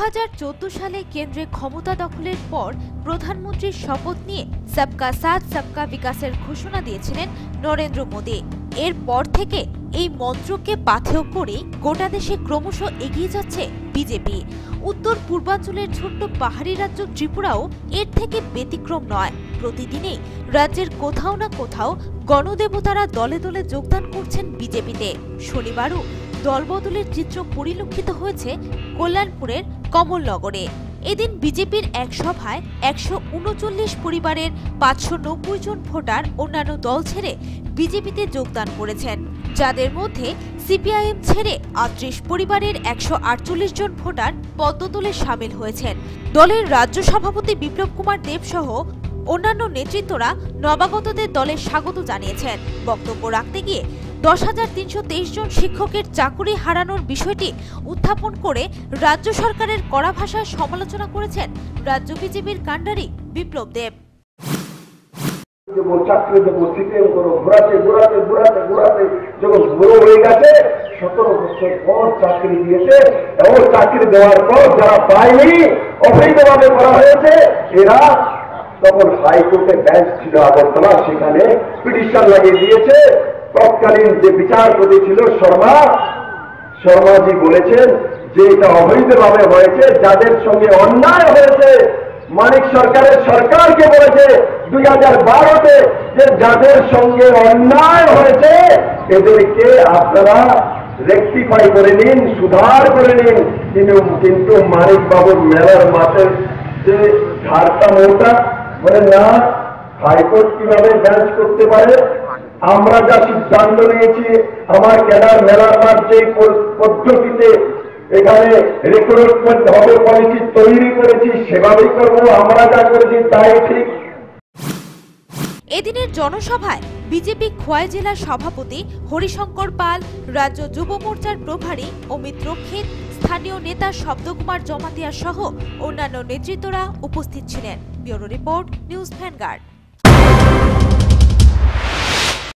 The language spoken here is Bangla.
2014 সালে কেন্দ্রে ক্ষমতা দখলের পর প্রধানমন্ত্রীর শপথ নিয়ে সবকা সাথ সবকা বিকাশের ঘোষণা দিয়েছিলেন নরেন্দ্র মোদী। এরপর থেকে এই মন্ত্রকে পাথেয় করে গোটা দেশে ক্রমশ এগিয়ে যাচ্ছে বিজেপি। উত্তর পূর্বাঞ্চলের ছোট্ট পাহাড়ি রাজ্য ত্রিপুরাও এর থেকে ব্যতিক্রম নয়। প্রতিদিনই রাজ্যের কোথাও না কোথাও গণদেবতারা দলে দলে যোগদান করছেন বিজেপিতে। শনিবারও দলবদলের চিত্র পরিলক্ষিত হয়েছে কল্যাণপুরের কমলনগরে। এদিন বিজেপির এক সভায় 139 পরিবারের 590 জন ভোটার অন্যান্য দল ছেড়ে বিজেপিতে যোগদান করেছেন, যাদের মধ্যে সিপিআইএম ছেড়ে 38 পরিবারের 148 জন ভোটার পদ্মদলে সামিল হয়েছেন। দলের রাজ্য সভাপতি বিপ্লব কুমার দেব সহ অন্যান্য নেতৃত্বরা নবাগতদের দলে স্বাগত জানিয়েছেন। বক্তব্য রাখতে গিয়ে 10,323 জন শিক্ষকের চাকরি হারানোর বিষয়টি উত্থাপন করে রাজ্য সরকারের কড়া ভাষায় সমালোচনা করেছেন রাজ্য বিজেপির কাণ্ডারি বিপ্লব দেব। চাকরি দেবো, সিপিএম করো, ঘোরাতে ঘোরাতে ঘোরাতে ঘোরাতে যখন বুড়ো হয়ে গেছে, 17 বছর পর চাকরি দিয়েছে এবং চাকরি দেওয়ার পর যারা পায়নি, অবৈধভাবে করা হয়েছে, এরা তখন হাইকোর্টে বেঞ্চ ছিল আগরতলা, সেখানে পিটিশন লাগিয়ে দিয়েছে। তৎকালীন যে বিচারপতি ছিল শর্মাজি বলেছেন যে এটা অবৈধভাবে হয়েছে, যাদের সঙ্গে অন্যায় হয়েছে। মানিক সরকারের সরকারকে বলেছে 2012-তে যে যাদের সঙ্গে অন্যায় হয়েছে এদেরকে আপনারা রেকটিফাই করে নিন, সুধার করে নিন। কিন্তু মানিক বাবুর মেলার মাঠের যে ধারটা মোটা, বলে না, হাইকোর্ট কিভাবে বেঞ্চ করতে পারে? আমরা যা সিদ্ধান্ত নিয়েছি, আমার ক্যাডার মেলার মাঠ যে পদ্ধতিতে এখানে রিক্রুটমেন্ট হবে পলিসি তৈরি করেছি, সেভাবেই করবো। আমরা যা করেছি তাই ঠিক। এদিনের জনসভায় বিজেপি খোয়াই জেলার সভাপতি হরিশঙ্কর পাল, রাজ্য যুব মোর্চার প্রভারী অমিত রক্ষিত, স্থানীয় নেতা শব্দকুমার জমাতিয়া সহ অন্যান্য নেতৃত্বরা উপস্থিত ছিলেন। Bureau report, news vanguard.